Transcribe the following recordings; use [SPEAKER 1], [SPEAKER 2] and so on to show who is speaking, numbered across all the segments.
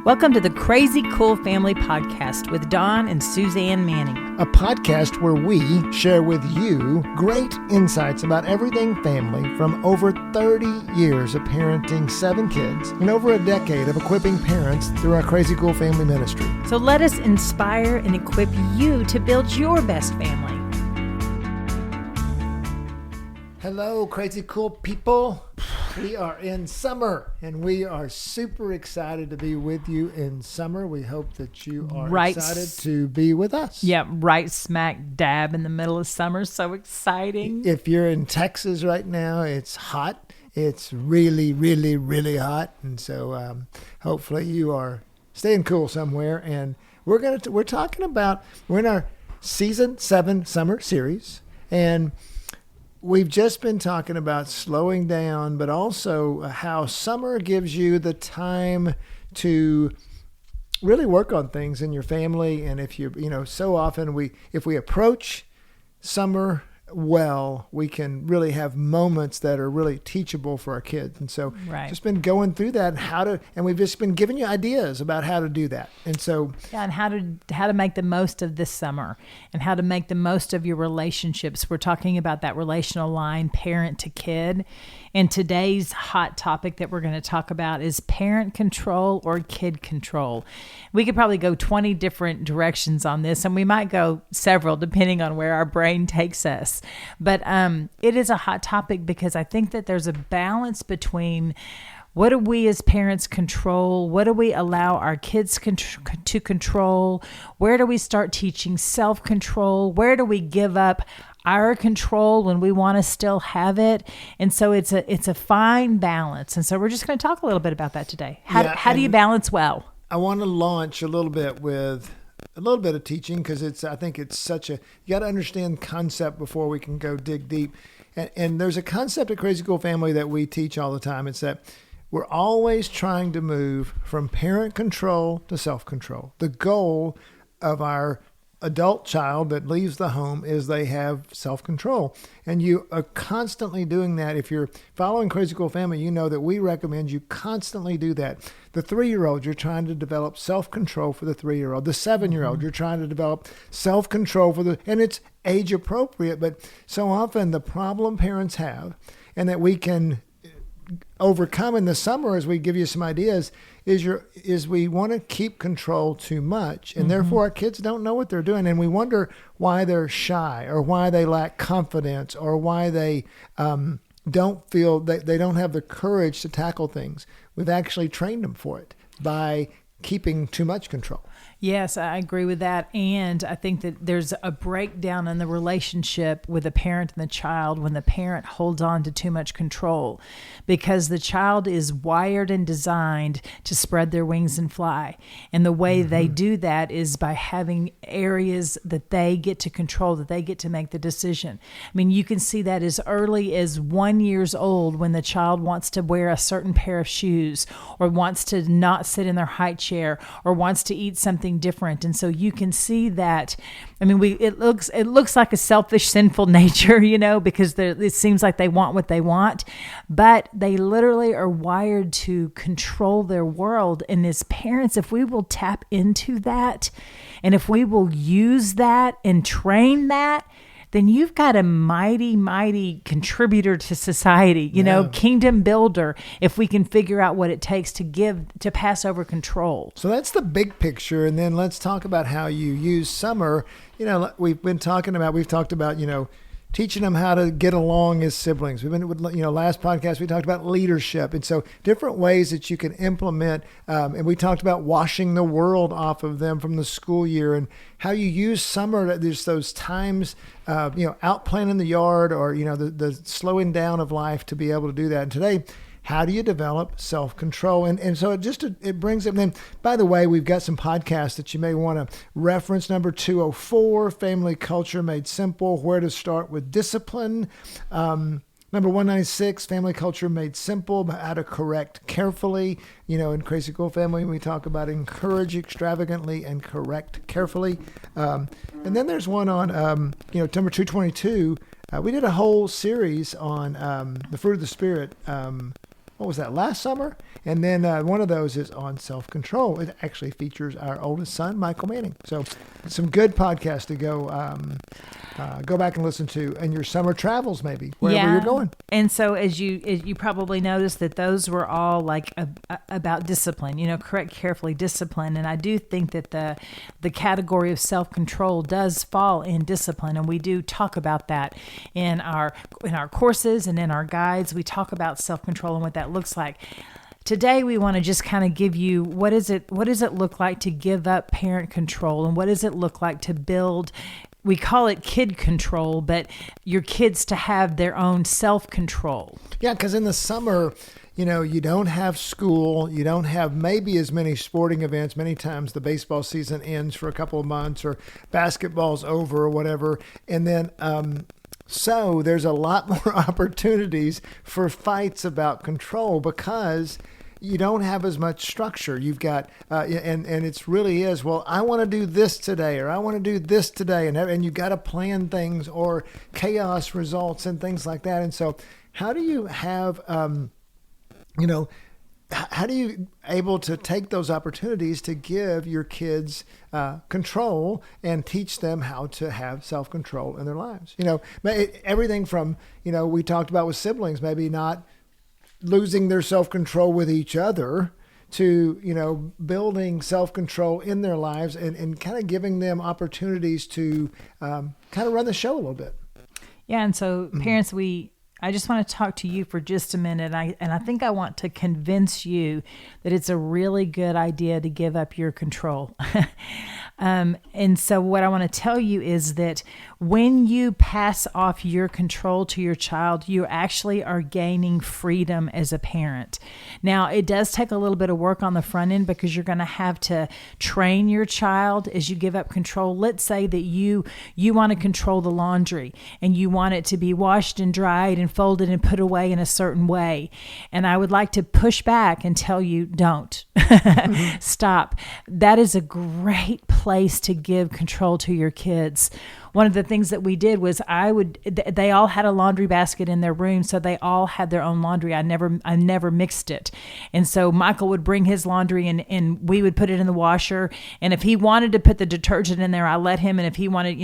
[SPEAKER 1] Welcome to the Crazy Cool Family Podcast with Don and Suzanne Manning.
[SPEAKER 2] A podcast where we share with you great insights about everything family from over 30 years of parenting 7 kids and over a decade of equipping parents through our Crazy Cool Family ministry.
[SPEAKER 1] So let us inspire and equip you to build your best family.
[SPEAKER 2] Hello, crazy cool people. We are in summer, and we are super excited to be with you in summer. We hope that you are excited to be with us.
[SPEAKER 1] Yeah, right smack dab in the middle of summer. So exciting.
[SPEAKER 2] If you're in Texas right now, it's hot. It's really, really, really hot. And so hopefully you are staying cool somewhere. And we're in our season 7 summer series. And we've just been talking about slowing down, but also how summer gives you the time to really work on things in your family. And if so often if we approach summer well, we can really have moments that are really teachable for our kids. And so just been going through that and we've just been giving you ideas about how to do that. And so
[SPEAKER 1] and how to make the most of this summer and how to make the most of your relationships. We're talking about that relational line, parent to kid. And today's hot topic that we're going to talk about is parent control or kid control. We could probably go 20 different directions on this, and we might go several depending on where our brain takes us. But it is a hot topic because I think that there's a balance between what do we as parents control? What do we allow our kids to control? Where do we start teaching self-control? Where do we give up our control when we want to still have it? And so it's a fine balance. And so we're just going to talk a little bit about that today. How do you balance well?
[SPEAKER 2] I want to launch a little bit with a little bit of teaching because I think it's you got to understand concept before we can go dig deep. And there's a concept at Crazy Cool Family that we teach all the time. It's that we're always trying to move from parent control to self-control. The goal of our adult child that leaves the home is they have self-control. And you are constantly doing that. If you're following Crazy Cool Family, you know that we recommend you constantly do that. The 3-year-old, you're trying to develop self-control for the 3-year-old. The 7-year-old, you're trying to develop self-control and it's age appropriate. But so often the problem parents have, and that we can overcome in the summer as we give you some ideas, is we want to keep control too much, and therefore our kids don't know what they're doing, and we wonder why they're shy or why they lack confidence or why they don't feel that they don't have the courage to tackle things. We've actually trained them for it by keeping too much control.
[SPEAKER 1] Yes, I agree with that. And I think that there's a breakdown in the relationship with the parent and the child when the parent holds on to too much control, because the child is wired and designed to spread their wings and fly. And the way they do that is by having areas that they get to control, that they get to make the decision. I mean, you can see that as early as 1 year old when the child wants to wear a certain pair of shoes or wants to not sit in their high chair or wants to eat something different. And so you can see that, I mean, it looks like a selfish, sinful nature, because it seems like they want what they want, but they literally are wired to control their world. And as parents, if we will tap into that, and if we will use that and train that, then you've got a mighty, mighty contributor to society, kingdom builder, if we can figure out what it takes to pass over control.
[SPEAKER 2] So that's the big picture. And then let's talk about how you use summer. We've talked about, teaching them how to get along as siblings. We've been, last podcast, we talked about leadership. And so different ways that you can implement, and we talked about washing the world off of them from the school year and how you use summer. There's those times, out playing in the yard or, the slowing down of life to be able to do that. And today, how do you develop self-control? And so it brings up, then, by the way, we've got some podcasts that you may want to reference. Number 204, Family Culture Made Simple, Where to Start with Discipline. Number 196, Family Culture Made Simple, How to Correct Carefully. In Crazy Cool Family, we talk about encourage extravagantly and correct carefully. And then there's one on, number 222. We did a whole series on the fruit of the Spirit, what was that, last summer? And then one of those is on self-control. It actually features our oldest son, Michael Manning. So some good podcasts to go back and listen to, and your summer travels maybe, wherever you're going.
[SPEAKER 1] And so as you probably noticed that those were all like about discipline, correct, carefully discipline. And I do think that the category of self-control does fall in discipline. And we do talk about that in our courses and in our guides. We talk about self-control and what that looks like. Today, we want to just kind of give you what does it look like to give up parent control, and what does it look like to build, we call it kid control, but your kids to have their own self-control.
[SPEAKER 2] Yeah, because in the summer, you don't have school, you don't have maybe as many sporting events. Many times the baseball season ends for a couple of months, or basketball's over or whatever. And then, so there's a lot more opportunities for fights about control because you don't have as much structure. You've got, and it's really is, well, I want to do this today, or I want to do this today. And you've got to plan things, or chaos results and things like that. And so how do you have, how do you able to take those opportunities to give your kids control and teach them how to have self-control in their lives? Everything from, we talked about with siblings, maybe not losing their self-control with each other, to, building self-control in their lives and kind of giving them opportunities to kind of run the show a little bit.
[SPEAKER 1] Yeah. And so parents, I just want to talk to you for just a minute. And I think I want to convince you that it's a really good idea to give up your control. And so what I want to tell you is that when you pass off your control to your child, you actually are gaining freedom as a parent. Now, it does take a little bit of work on the front end because you're going to have to train your child as you give up control. Let's say that you want to control the laundry and you want it to be washed and dried and folded and put away in a certain way. And I would like to push back and tell you, don't. Stop. That is a great place to give control to your kids. One of the things that we did was they all had a laundry basket in their room, so they all had their own laundry. I never mixed it. And so Michael would bring his laundry and we would put it in the washer. And if he wanted to put the detergent in there, I let him. And if he wanted,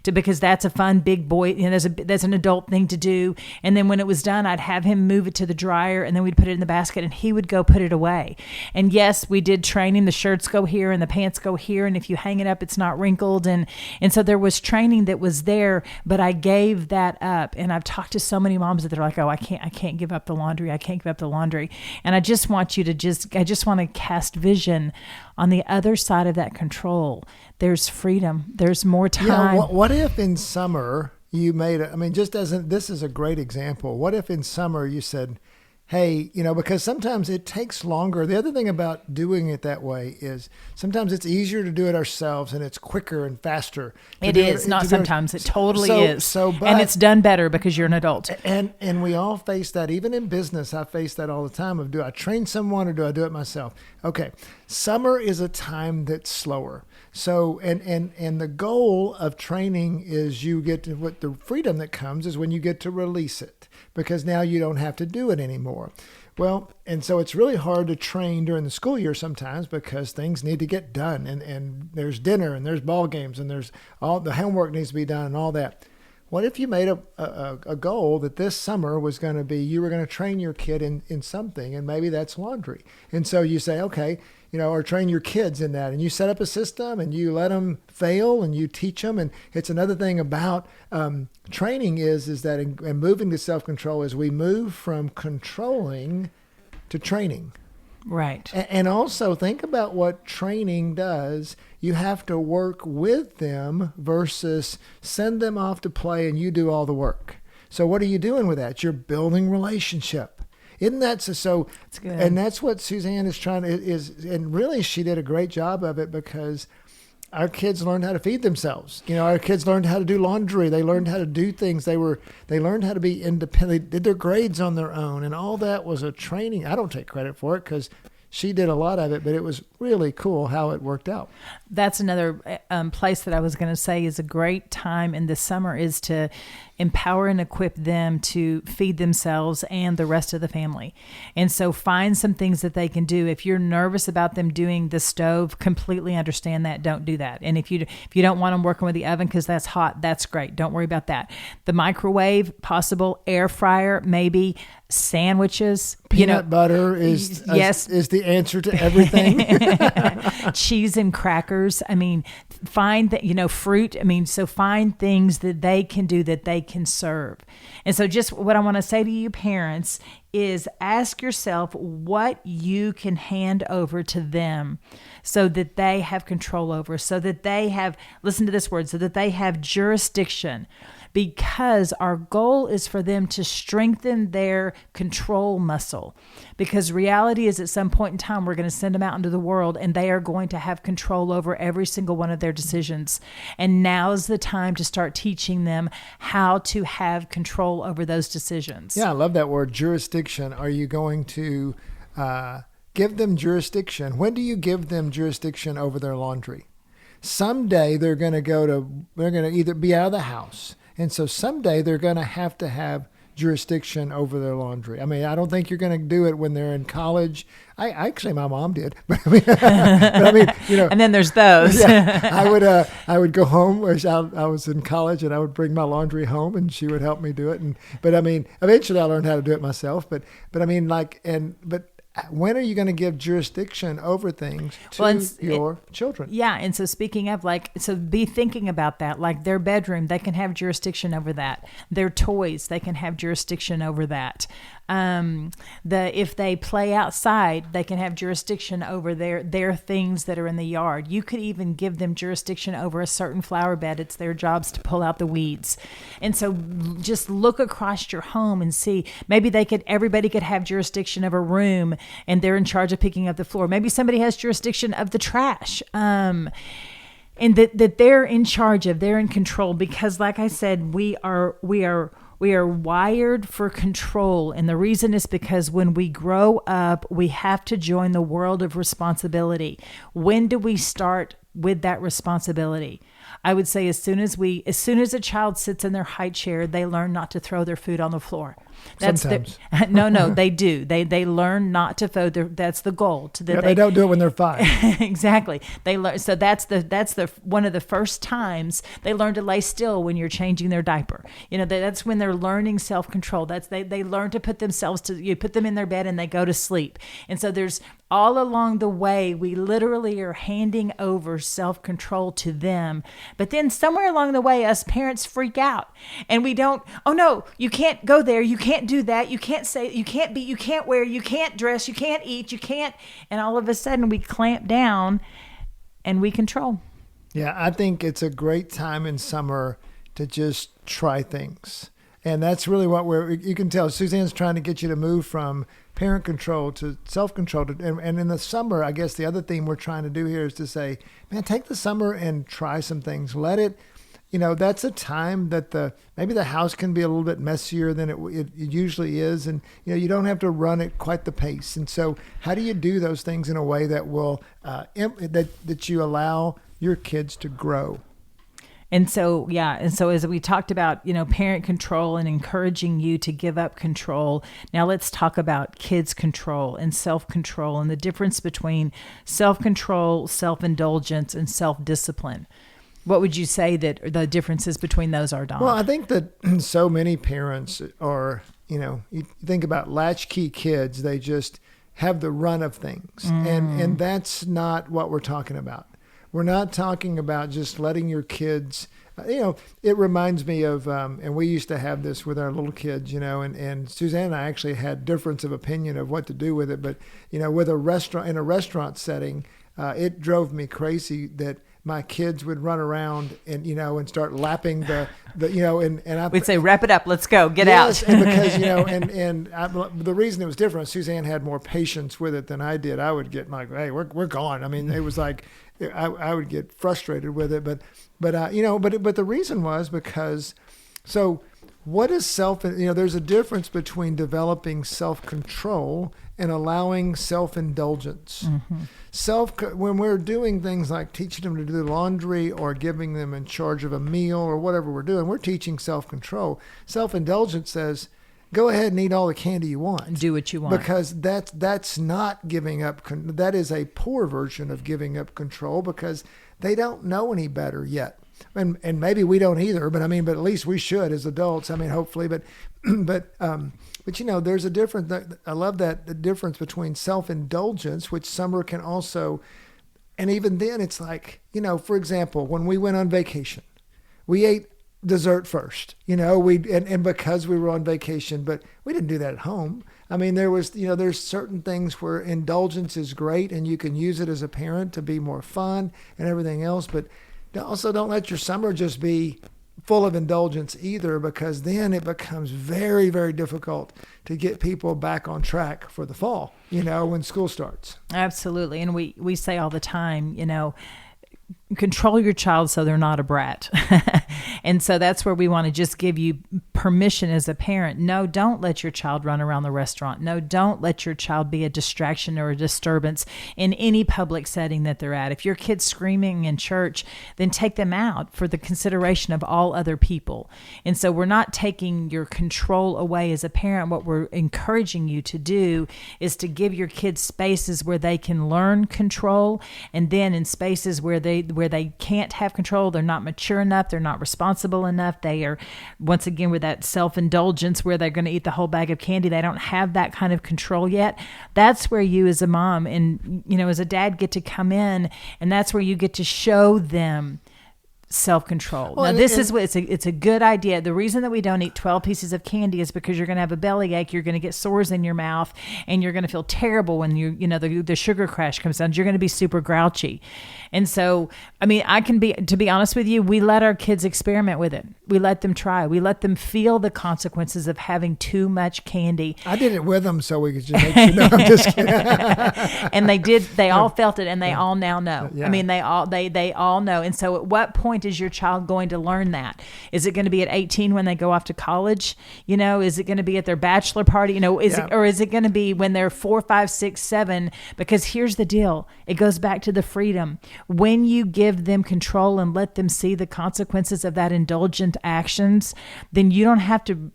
[SPEAKER 1] because that's a fun big boy, that's an adult thing to do. And then when it was done, I'd have him move it to the dryer and then we'd put it in the basket and he would go put it away. And yes, we did training. The shirts go here and the pants go here. And if you hang it up, it's not wrinkled. And so there was training that was there, but I gave that up. And I've talked to so many moms that they're like, oh, I can't give up the laundry. I can't give up the laundry. And I just want you to I just want to cast vision on the other side of that control. There's freedom. There's more time.
[SPEAKER 2] Yeah, what if in summer you this is a great example. What if in summer you said, hey, because sometimes it takes longer. The other thing about doing it that way is sometimes it's easier to do it ourselves and it's quicker and faster.
[SPEAKER 1] It is, not sometimes. It totally is. And it's done better because you're an adult.
[SPEAKER 2] And we all face that. Even in business, I face that all the time of, do I train someone or do I do it myself? Okay. Summer is a time that's slower. So, and the goal of training is you get to, what the freedom that comes is when you get to release it, because now you don't have to do it anymore. Well, and so it's really hard to train during the school year sometimes because things need to get done, and there's dinner and there's ball games and there's all the homework needs to be done and all that. What if you made a goal that this summer was going to be, you were going to train your kid in something, and maybe that's laundry. And so you say, okay, or train your kids in that, and you set up a system and you let them fail and you teach them. And it's another thing about training is that and moving to self-control is we move from controlling to training.
[SPEAKER 1] Right.
[SPEAKER 2] And also think about what training does. You have to work with them versus send them off to play and you do all the work. So what are you doing with that? You're building relationship. Isn't that so?
[SPEAKER 1] That's good.
[SPEAKER 2] And that's what Suzanne is trying to, and really she did a great job of it because our kids learned how to feed themselves. Our kids learned how to do laundry. They learned how to do things. They learned how to be independent. They did their grades on their own. And all that was a training. I don't take credit for it because she did a lot of it, but it was really cool how it worked out. That's
[SPEAKER 1] another place that I was going to say is a great time in the summer is to empower and equip them to feed themselves and the rest of the family. And so find some things that they can do. If you're nervous about them doing the stove, completely understand that. Don't do that. And if you don't want them working with the oven because that's hot, that's great. Don't worry about that. The microwave, possible. Air fryer, maybe. Sandwiches.
[SPEAKER 2] Peanut butter is the answer to everything.
[SPEAKER 1] Cheese and crackers. I mean, find that, fruit. I mean, so find things that they can do that they can serve. And so just what I want to say to you parents is ask yourself what you can hand over to them so that they have control over, so that they have, listen to this word, so that they have jurisdiction. Because our goal is for them to strengthen their control muscle. Because reality is at some point in time, we're going to send them out into the world and they are going to have control over every single one of their decisions. And now's the time to start teaching them how to have control over those decisions.
[SPEAKER 2] Yeah, I love that word, jurisdiction. Are you going to give them jurisdiction? When do you give them jurisdiction over their laundry? Someday they're going to either be out of the house. And so someday they're going to have jurisdiction over their laundry. I mean, I don't think you're going to do it when they're in college. Actually, my mom did. But I mean,
[SPEAKER 1] And then there's those.
[SPEAKER 2] Yeah, I would go home. I was in college, and I would bring my laundry home, and she would help me do it. But I mean, eventually I learned how to do it myself. But I mean, when are you going to give jurisdiction over things to your children?
[SPEAKER 1] Yeah. And so speaking of so be thinking about that, like their bedroom, they can have jurisdiction over that. Their toys, they can have jurisdiction over that. If they play outside, they can have jurisdiction over their things that are in the yard. You could even give them jurisdiction over a certain flower bed. It's their jobs to pull out the weeds. And so just look across your home and see, maybe everybody could have jurisdiction of a room and they're in charge of picking up the floor. Maybe somebody has jurisdiction of the trash. And that they're in charge of, they're in control, because like I said, we are wired for control. And the reason is because when we grow up, we have to join the world of responsibility. When do we start with that responsibility? I would say as soon as a child sits in their high chair, they learn not to throw their food on the floor.
[SPEAKER 2] Sometimes.
[SPEAKER 1] No, they do. They learn not to throw that's the goal.
[SPEAKER 2] They don't do it when they're 5.
[SPEAKER 1] Exactly. They learn. So that's the one of the first times they learn to lay still when you're changing their diaper. That's when they're learning self-control. They learn to put themselves you put them in their bed and they go to sleep. And so there's all along the way, we literally are handing over self-control to them. But then somewhere along the way, us parents freak out and we don't, oh no, you can't go there. You can't do that. You can't say, you can't be, you can't wear, you can't dress, you can't eat, you can't. And all of a sudden we clamp down and we control.
[SPEAKER 2] Yeah, I think it's a great time in summer to just try things. And that's really what you can tell Suzanne's trying to get you to move from parent control to self-control. And in the summer, I guess the other thing we're trying to do here is to say, man, take the summer and try some things. Let it, that's a time that maybe the house can be a little bit messier than it usually is. And, you don't have to run at quite the pace. And so how do you do those things in a way that will, that you allow your kids to grow?
[SPEAKER 1] And so as we talked about, parent control and encouraging you to give up control. Now let's talk about kids control and self-control and the difference between self-control, self-indulgence, and self-discipline. What would you say that the differences between those are, Don?
[SPEAKER 2] Well, I think that so many parents are, you think about latchkey kids, they just have the run of things. And that's not what we're talking about. We're not talking about just letting your kids, it reminds me of, and we used to have this with our little kids, and Suzanne and I actually had difference of opinion of what to do with it. But, with in a restaurant setting, it drove me crazy that my kids would run around and, and start lapping
[SPEAKER 1] we'd say, wrap it up. Let's go. Get out.
[SPEAKER 2] And because, the reason it was different, Suzanne had more patience with it than I did. I would get hey, we're gone. I mean, it was like, I would get frustrated with it, but the reason was because So what is there's a difference between developing self-control and allowing self-indulgence. When we're doing things like teaching them to do laundry or giving them in charge of a meal or whatever we're doing, we're teaching self-control. Self-indulgence says, go ahead and eat all the candy you want.
[SPEAKER 1] Do what you want.
[SPEAKER 2] Because that's not giving up. That is a poor version of giving up control because they don't know any better yet. And maybe we don't either, but at least we should as adults. Hopefully, but there's a difference. I love that the difference between self-indulgence, which Summer can also, and even then it's like, for example, when we went on vacation, we ate dessert first, and because we were on vacation, but we didn't do that at home. There's certain things where indulgence is great and you can use it as a parent to be more fun and everything else, but also don't let your summer just be full of indulgence either, because then it becomes very, very difficult to get people back on track for the fall, when school starts.
[SPEAKER 1] Absolutely. And we say all the time, control your child so they're not a brat. And so that's where we want to just give you permission as a parent. No, don't let your child run around the restaurant. No, don't let your child be a distraction or a disturbance in any public setting that they're at. If your kid's screaming in church, then take them out for the consideration of all other people. And so we're not taking your control away as a parent. What we're encouraging you to do is to give your kids spaces where they can learn control, and then in spaces where they can't have control, they're not mature enough, they're not responsible enough, they are, once again, with that self-indulgence where they're going to eat the whole bag of candy, they don't have that kind of control yet. That's where you as a mom and as a dad get to come in, and that's where you get to show them self-control. Well, now, it's a good idea. The reason that we don't eat 12 pieces of candy is because you're going to have a bellyache, you're going to get sores in your mouth, and you're going to feel terrible when the sugar crash comes down. You're going to be super grouchy. And so, to be honest with you, we let our kids experiment with it. We let them try. We let them feel the consequences of having too much candy.
[SPEAKER 2] I did it with them so we could just make I'm just kidding.
[SPEAKER 1] And they all felt it, and they all now know.
[SPEAKER 2] Yeah.
[SPEAKER 1] They all know. And so at what point is your child going to learn that? Is it going to be at 18 when they go off to college? Is it going to be at their bachelor party? Is it going to be when they're 4, 5, 6, 7? Because here's the deal. It goes back to the freedom. When you give them control and let them see the consequences of that indulgent actions, then you don't have to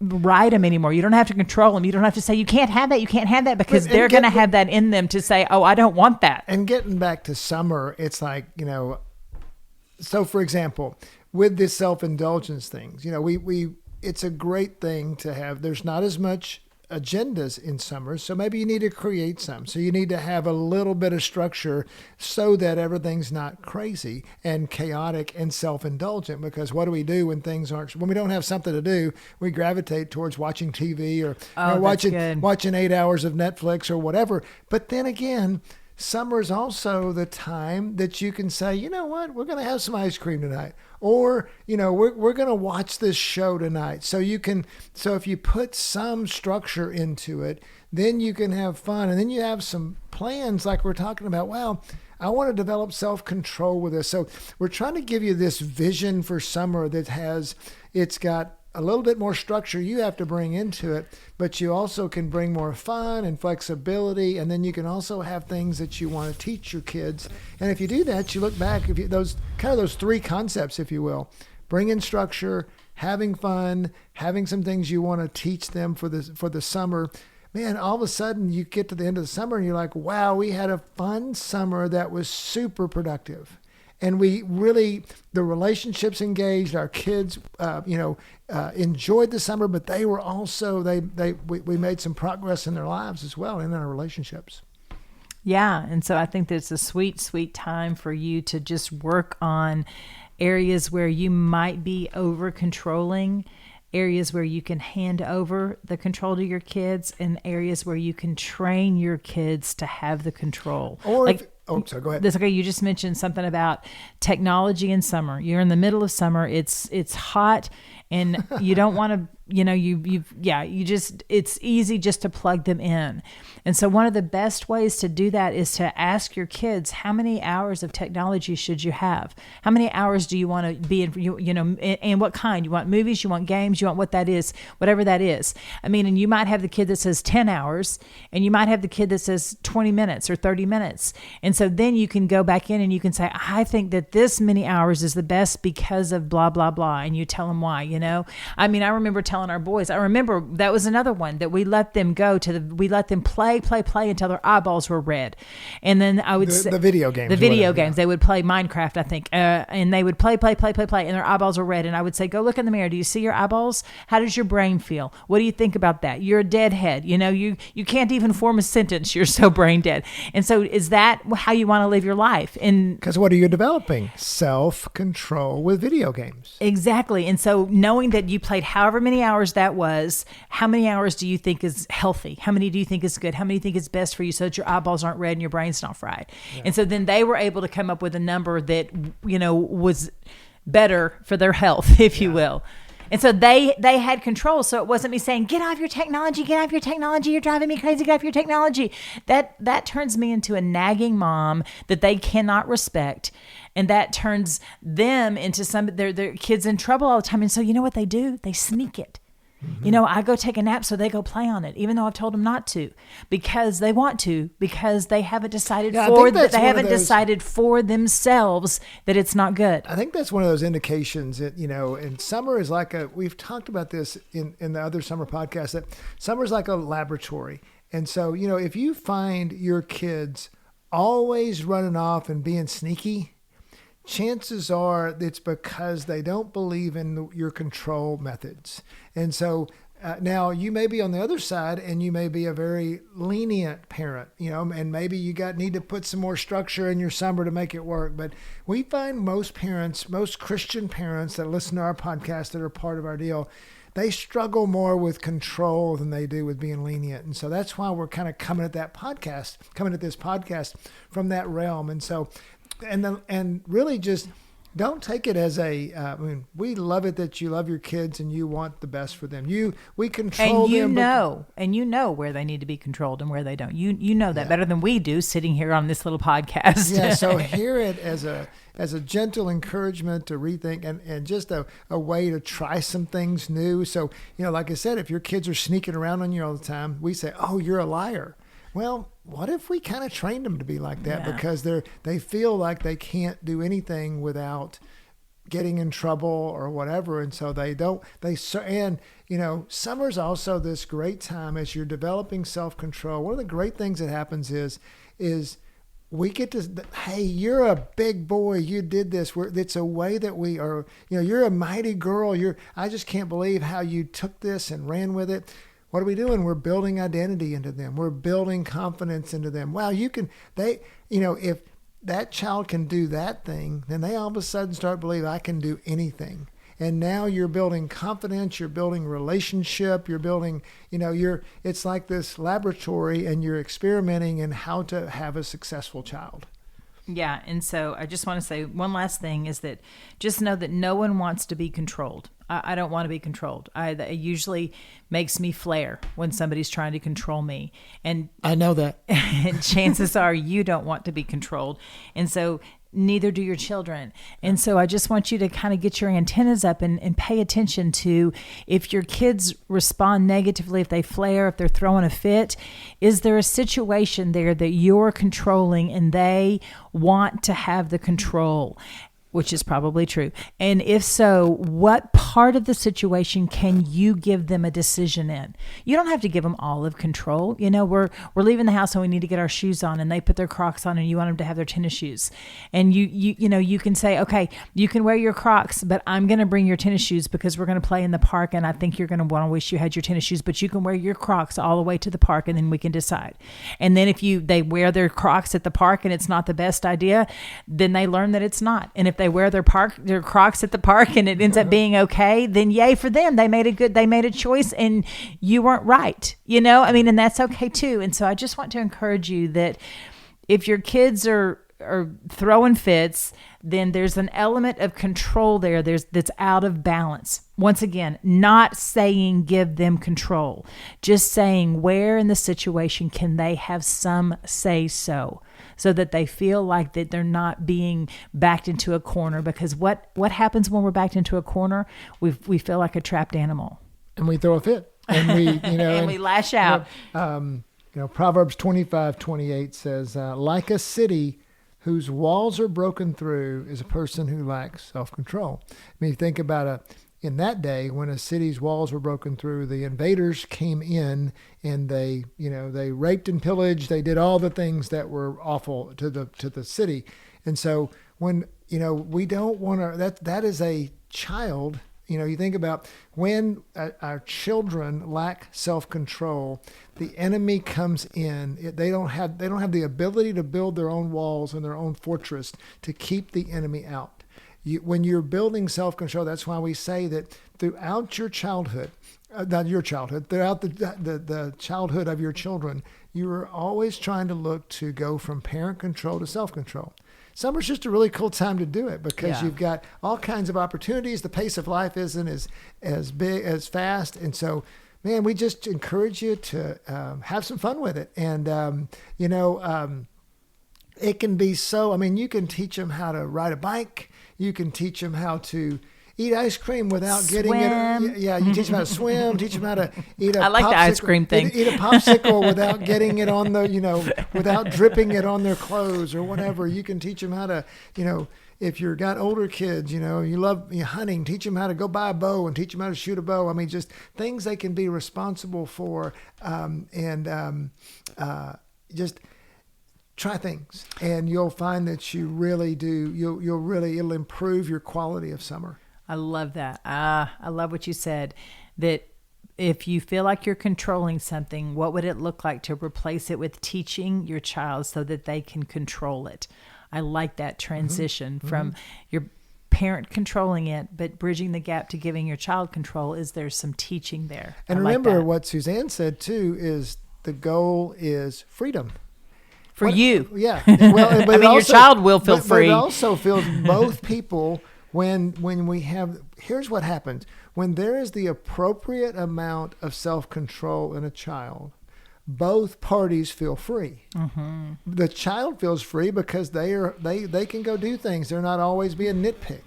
[SPEAKER 1] ride them anymore. You don't have to control them. You don't have to say, you can't have that, because they're going to have that in them to say, oh, I don't want that.
[SPEAKER 2] And getting back to Summer, it's like, so for example, with this self-indulgence things, it's a great thing to have. There's not as much agendas in summer, so maybe you need to create some. So you need to have a little bit of structure so that everything's not crazy and chaotic and self-indulgent, because what do we do when we don't have something to do? We gravitate towards watching TV or watching 8 hours of Netflix or whatever. But then again, summer is also the time that you can say, you know what, we're going to have some ice cream tonight, or we're going to watch this show tonight. So if you put some structure into it, then you can have fun, and then you have some plans like we're talking about. Wow, I want to develop self-control with this. So we're trying to give you this vision for summer it's got a little bit more structure you have to bring into it, but you also can bring more fun and flexibility, and then you can also have things that you want to teach your kids. And if you do that, you look back, those three concepts, if you will, bring in structure, having fun, having some things you want to teach them for the summer. Man, all of a sudden you get to the end of the summer and you're like, wow, we had a fun summer that was super productive. And we really, the relationships engaged, our kids, enjoyed the summer, but they were also, we made some progress in their lives as well, in our relationships.
[SPEAKER 1] Yeah. And so I think that it's a sweet, sweet time for you to just work on areas where you might be over controlling, areas where you can hand over the control to your kids, and areas where you can train your kids to have the control.
[SPEAKER 2] So go ahead.
[SPEAKER 1] That's okay. You just mentioned something about technology in summer. You're in the middle of summer. It's hot, And you don't want to, it's easy just to plug them in. And so one of the best ways to do that is to ask your kids, how many hours of technology should you have? How many hours do you want to be in, and what kind? You want movies, you want games, you want what that is, whatever that is. I mean, and you might have the kid that says 10 hours, and you might have the kid that says 20 minutes or 30 minutes. And so then you can go back in and you can say, I think that this many hours is the best because of blah, blah, blah. And you tell them why, I mean, I remember telling our boys, I remember that was another one that we let them we let them play until their eyeballs were red. And then I would say
[SPEAKER 2] the video games.
[SPEAKER 1] The video games. They would play Minecraft, I think. And they would play, and their eyeballs were red. And I would say, go look in the mirror. Do you see your eyeballs? How does your brain feel? What do you think about that? You're a deadhead. You can't even form a sentence. You're so brain dead. And so is that how you want to live your life? And
[SPEAKER 2] because what are you developing? Self-control with video games.
[SPEAKER 1] Exactly. And so knowing that you played however many hours that was, how many hours do you think is healthy? How many do you think is good? How many do you think is best for you so that your eyeballs aren't red and your brain's not fried? Yeah. And so then they were able to come up with a number that, was better for their health, if you will. And so they had control. So it wasn't me saying, get off your technology, you're driving me crazy, get off your technology. That turns me into a nagging mom that they cannot respect. And that turns them into their kids in trouble all the time. And so you know what they do? They sneak it. Mm-hmm. I go take a nap so they go play on it, even though I've told them not to, because they want to, because they haven't decided decided for themselves that it's not good.
[SPEAKER 2] I think that's one of those indications that, and summer is we've talked about this in the other summer podcast, that summer is like a laboratory. And so, if you find your kids always running off and being sneaky, chances are it's because they don't believe in your control methods. And so now you may be on the other side and you may be a very lenient parent, and maybe you need to put some more structure in your summer to make it work. But we find most Christian parents that listen to our podcast that are part of our deal, they struggle more with control than they do with being lenient. And so that's why we're kind of coming at this podcast from that realm. And so And really just don't take it as we love it that you love your kids and you want the best for them. We control them.
[SPEAKER 1] And you know where they need to be controlled and where they don't. You know that better than we do sitting here on this little podcast.
[SPEAKER 2] Yeah, so hear it as a gentle encouragement to rethink and just a way to try some things new. So, like I said, if your kids are sneaking around on you all the time, we say, oh, you're a liar. Well, what if we kind of trained them to be like that because they feel like they can't do anything without getting in trouble or whatever, and so summer's also this great time as you're developing self-control. One of the great things that happens is we get to, hey, you're a big boy, you did this. It's a way that we are, you're a mighty girl. I just can't believe how you took this and ran with it. What are we doing? We're building identity into them. We're building confidence into them. Wow, if that child can do that thing, then they all of a sudden start believing I can do anything. And now you're building confidence, you're building relationship, you're building, it's like this laboratory and you're experimenting in how to have a successful child.
[SPEAKER 1] Yeah. And so I just want to say one last thing is that just know that no one wants to be controlled. I don't want to be controlled. It usually makes me flare when somebody's trying to control me. And
[SPEAKER 2] I know that.
[SPEAKER 1] And chances are you don't want to be controlled. And so neither do your children. And so I just want you to kind of get your antennas up and pay attention to if your kids respond negatively, if they flare, if they're throwing a fit, is there a situation there that you're controlling and they want to have the control? Which is probably true. And if so, what part of the situation can you give them a decision in? You don't have to give them all of control. We're leaving the house and we need to get our shoes on, and they put their Crocs on and you want them to have their tennis shoes. And you can say, okay, you can wear your Crocs, but I'm going to bring your tennis shoes because we're going to play in the park and I think you're going to want to wish you had your tennis shoes, but you can wear your Crocs all the way to the park and then we can decide. And then if they wear their Crocs at the park and it's not the best idea, then they learn that it's not. And if they wear their Crocs at the park and it ends up being okay, then yay for them. They made a choice and you weren't right. And that's okay too. And so I just want to encourage you that if your kids are are throwing fits, then there's an element of control there. That's out of balance. Once again, not saying give them control, just saying where in the situation can they have some say so that they feel like that they're not being backed into a corner. Because what happens when we're backed into a corner? We feel like a trapped animal,
[SPEAKER 2] and we throw a fit, and we
[SPEAKER 1] and we lash out.
[SPEAKER 2] Proverbs 25:28 says, like a city whose walls are broken through is a person who lacks self-control. I mean, you think about in that day when a city's walls were broken through, the invaders came in and they raped and pillaged. They did all the things that were awful to the city. And so when, we don't want to, that is a child. You think about when our children lack self-control, the enemy comes in. They don't have the ability to build their own walls and their own fortress to keep the enemy out. When you're building self-control, that's why we say that throughout your childhood, throughout the childhood of your children, you are always trying to look to go from parent control to self-control. Summer's just a really cool time to do it because you've got all kinds of opportunities. The pace of life isn't as fast. And so, man, we just encourage you to have some fun with it. And, it can be you can teach them how to ride a bike. You can teach them how to eat ice cream without getting it. Yeah, you teach them how to swim. Teach them how to eat
[SPEAKER 1] I like the ice cream thing.
[SPEAKER 2] Eat a popsicle without getting it on without dripping it on their clothes or whatever. You can teach them how to, if you've got older kids, you love hunting, teach them how to go buy a bow and teach them how to shoot a bow. Just things they can be responsible for, just try things, and you'll find that you really do. It'll improve your quality of summer.
[SPEAKER 1] I love that. I love what you said, that if you feel like you're controlling something, what would it look like to replace it with teaching your child so that they can control it? I like that transition from your parent controlling it, but bridging the gap to giving your child control is there's some teaching there.
[SPEAKER 2] And remember what Suzanne said too, is the goal is freedom.
[SPEAKER 1] For you.
[SPEAKER 2] Yeah. Well, but
[SPEAKER 1] your child will feel free.
[SPEAKER 2] But it also feels both people when we have, here's what happens. When there is the appropriate amount of self-control in a child, both parties feel free. Mm-hmm. The child feels free because they can go do things. They're not always being nitpicked.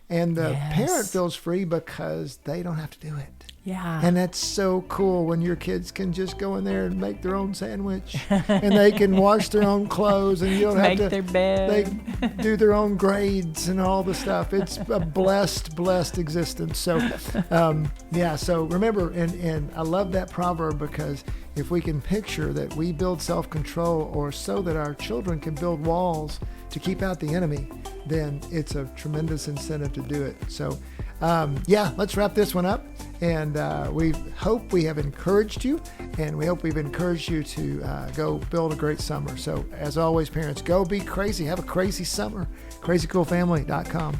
[SPEAKER 2] And the parent feels free because they don't have to do it.
[SPEAKER 1] Yeah.
[SPEAKER 2] And that's so cool when your kids can just go in there and make their own sandwich and they can wash their own clothes and you don't have to
[SPEAKER 1] make their bed.
[SPEAKER 2] They do their own grades and all the stuff. It's a blessed existence. So, so remember, and I love that proverb because if we can picture that we build self-control or so that our children can build walls to keep out the enemy, then it's a tremendous incentive to do it. So, let's wrap this one up. And we hope we have encouraged you, and we hope we've encouraged you to go build a great summer. So, as always, parents, go be crazy. Have a crazy summer. CrazyCoolFamily.com.